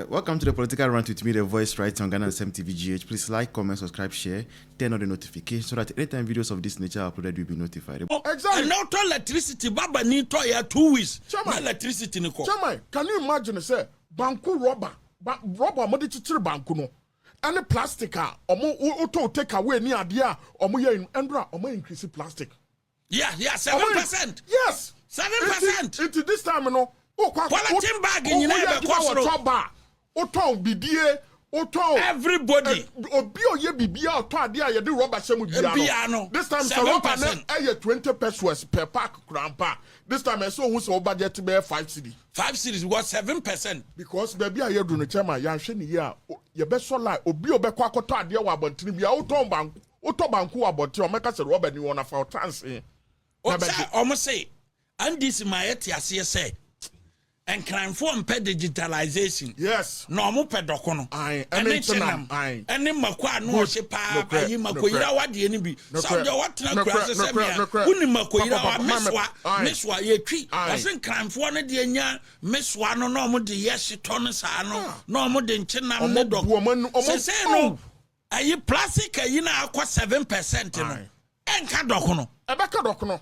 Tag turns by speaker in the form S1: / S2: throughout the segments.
S1: Welcome to the Political Rant with me, the voice right on Ghana SMTVGH. Please like, comment, subscribe, share, turn on the notification so that anytime videos of this nature are uploaded, you'll be notified.
S2: Exactly. And now to electricity, Baba need to ya 2 weeks. Electricity niko.
S3: Chama, can you imagine say Banku rubber modi chichiri Banku no. Any plastic omo auto take away ni adia omo ye endra omo increase plastic.
S2: Yeah, 7%.
S3: Yes.
S2: 7%.
S3: Into this time no.
S2: Quality bag in your everybody.
S3: This time 7% 20 pesos per pack grandpa. This time I saw who's over budget to bear 5 cedi.
S2: 5 cedis was 7%.
S3: Because baby I do no chama yansheni ya your best so like obi obekwa koto adia wa bontini bia auto banku wa bonti o meka se Robert ni wona for chance.
S2: Almost say and this my etiase say and crime for digitalization.
S3: Yes.
S2: No mo pedoko no.
S3: And
S2: any makwa no she pa ayi makoyira wade ani bi. So de what na kura se semia. Uni makoyira wa meswa ye twi. Asin crime for no de anya meswa no no mo de yes ton sa no mo de nchena mo dok. Se no ayi plastic ayi na akwa 7% no. Enka doko no.
S3: Ebeka doko no.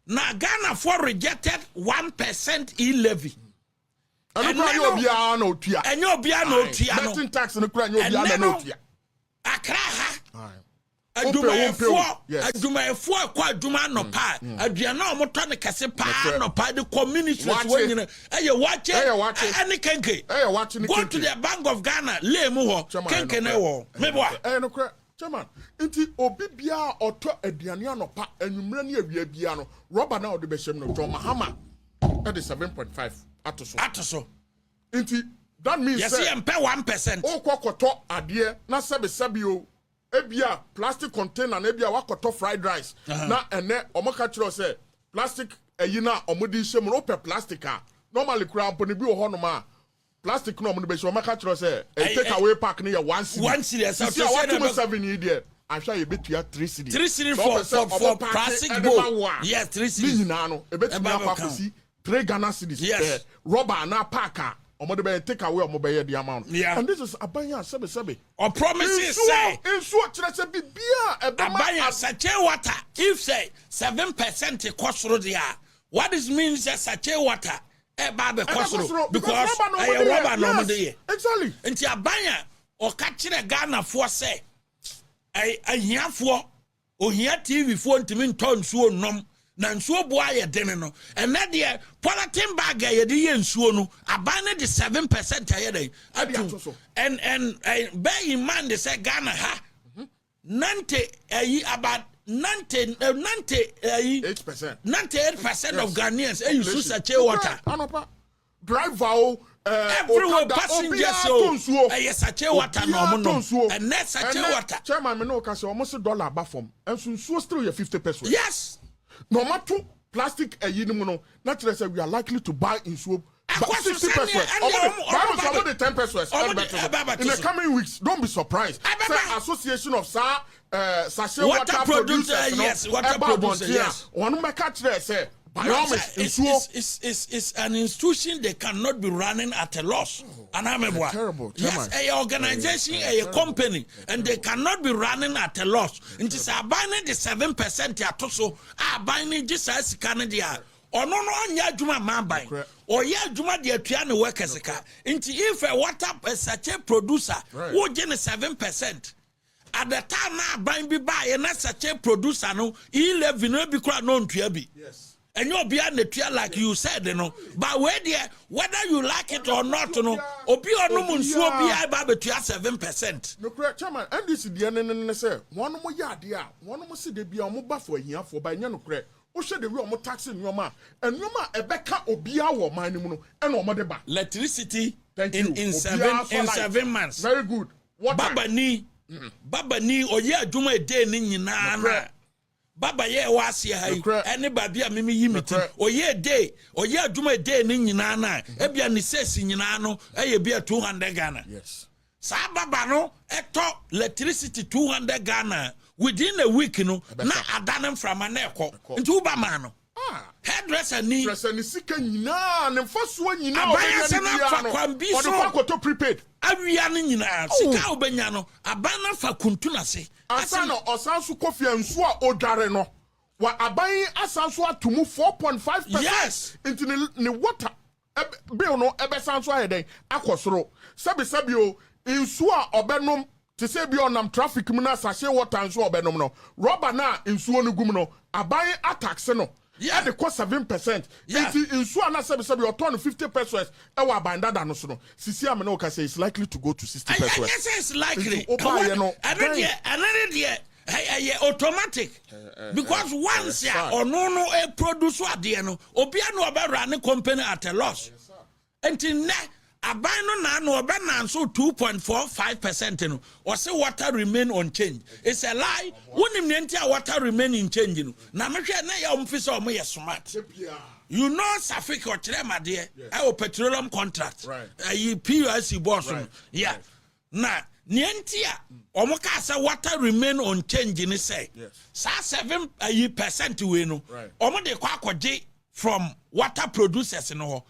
S2: Na Ghana for rejected 1% e-levy.
S3: And you no tia.
S2: And you be no tia.
S3: Betting tax in the crown, you be no tia.
S2: Akraha. Aduma for Aduma no pa. Adriana Motana Casepa no pa the community when you watch it. Any Kenkey. Go to the Bank of Ghana, lay more. Kenkey no. Maybe
S3: no crack. Chairman, inti obi bia oto aduane no pa anwumre ne awia bia no rubber na ode behye no John Mahama at 7.5 atoso inti that means
S2: yes you pay 1%
S3: o kokoto ade na sabe o ebia plastic container na ebia wakoto fried rice na ene omoka kiro say plastic eyi na omodi hye mu no pe plastic normally kura mponi bi wo hono ma plastic no money be so make sure say take away pack near 1 cedi.
S2: 1 cedi.
S3: So what to 7 here? I'm sure you bet you 3 cedi.
S2: 3 cedi for plastic bowl. Yes, 3 cedi.
S3: Ni na no e bet you akwa see 3 Ghana cedis.
S2: Yes.
S3: Rubber na pack omo de take away omo be the amount.
S2: Yeah.
S3: And this is abanya sebe.
S2: Or promises say
S3: so kire say bibia
S2: abanya sache water if say 7% cost through there. What this means that sache water because I rubber no day.
S3: Exactly.
S2: Nti abanya o ka kire Ghana for say ahia for ohia TV for ntimi nton nsuo nom na nsuo bo aye den no ene de polythene bag ye de ye nsuo no abana de 7% aye den atu and bear in mind they say Ghana ha nante about 98% of Ghanaians use such water.
S3: Drive
S2: everywhere passengers so such water no and net such water.
S3: Chairman me no can say almost $1 back from and so still your 50 pesos.
S2: Yes.
S3: No matter plastic no naturally say we are likely to buy in soup. But 60 pesos. About 10 pesos. In the coming weeks, don't be surprised. Say Association of sachet water producers.
S2: Yes, water producers. Yes.
S3: One make catch there say.
S2: It's an institution they cannot be running at a loss. And I'm
S3: terrible.
S2: Yes, a organization, a company, and they cannot be running at a loss. And it's a buying the 7% ya toso, buying just as Canada. Or no nya juma man buy. Or ya juma the piano workers ka. Into if a water such a producer who get 7%. At the time now buying be buy and that's such a producer no e-levy no be quite known to be.
S3: Yes.
S2: And you'll be on the tier like you said, you know. But whether you like it or not, you know, obi or no mun so be I ba betu 7%.
S3: No correct chairman, and this is the end say one more yard ya, one more see the be on mobile for here for by no correct. O share the real tax in your man, and your man a beka obia or mine and no mother back.
S2: Electricity in 7 months.
S3: Very good. What
S2: Baba ni or ya juma day ni na. Baba ye was here, anybody a mimi yimiti, or ye day, or ye aduma day in Yana, Ebia Nisses in Yanano, a be 200 Ghana.
S3: Yes.
S2: Sababano, eto electricity 200 Ghana within a week, you know, na adanem from an echo into Bamano. hairdresser ni
S3: dresser ni sika nyina ne mfaso nyina
S2: abaya sana fa kwambi so
S3: odekwakoto prepaid
S2: awia ne nyina sika obenya no abana fa kuntu na se
S3: asana osanso kofi ansu a odware no wa aban asanso atomu 4.5%.
S2: Yes.
S3: Into ne water bill no ebe sanso ayeden akosoro sabi o insu a obenom te say bi onam traffic mu na sachet water nso obenom no rubber na insuo no gum no aban atax no yeah the cost 7%. Into insu a na sabi o turn 50 pesos e wa aban dada no so no sisi am na o ka say it's likely to go to 60 pesos.
S2: Yes, it's likely.
S3: Another
S2: day automatic because once ya ono e produce ade no obi anu oba run company at a loss until ne aban no na no oba na so 2.45% no or say water remain unchanged. It's a lie. Wonim ne ntia water remain unchanged no na me hwe na ya omfisa omo ye smart. You know Safik or Trema there petroleum contract
S3: right
S2: PUSC boss right. Yeah right. Na nientia omoka say water remain unchanged ni say sa 7% we no omo de kwa akogye from water producers no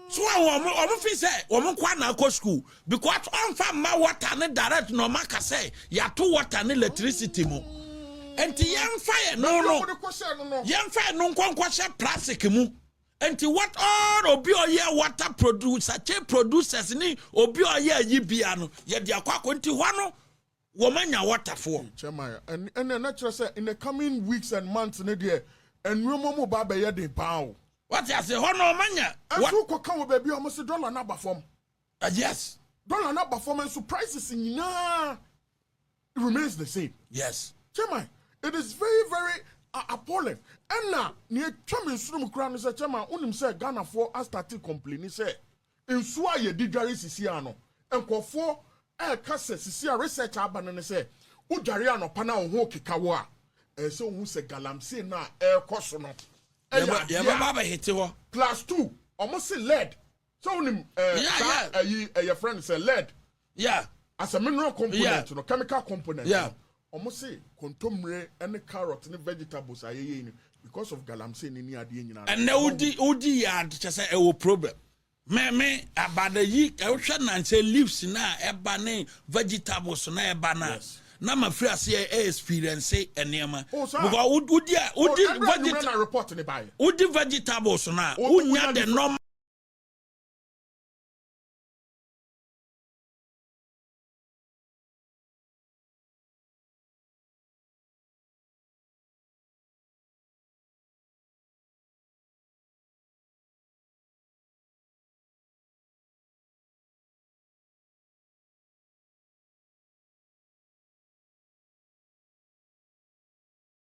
S2: so omo fi say omo kwa na ko school because on fa ma water ne direct no maka say ya to water ne electricity mo enti yemfa no yemfa no nkonkoshe plastic mu enti what all obi oye water producers ni obi oye yibia no ye de akwako enti ho no wo manya water for
S3: chema and natural say in the coming weeks and months ne de enwemo mo ba be ye de pao
S2: what you say ho no manya
S3: what ko kan wo ba bi o mo se dollar na ba form
S2: yes
S3: dollar na ba form and so prices nyina remains the same
S2: yes
S3: chema it is very very appalling. And now, near Chairman's room crown is a chairman, unim say Ghana for a started complaining, say, in Swaye Digari Siciano, and call for AyEka Sicilia research urban and say, Ujariano Pana Hoki Kawa, and so who say Galamsi na air cosono. Class 2, almost say lead. So, your friend say lead.
S2: Yeah.
S3: As a mineral component, no chemical component. Yeah. Almost say contomre and carrot and vegetables are because of galamsey ni ade nyina
S2: and na udi yard say e wo problem me abada yi e hwe na say leaves na eba ne vegetables na eba na na ma free ase experience enema because udi vegetables na unya the normal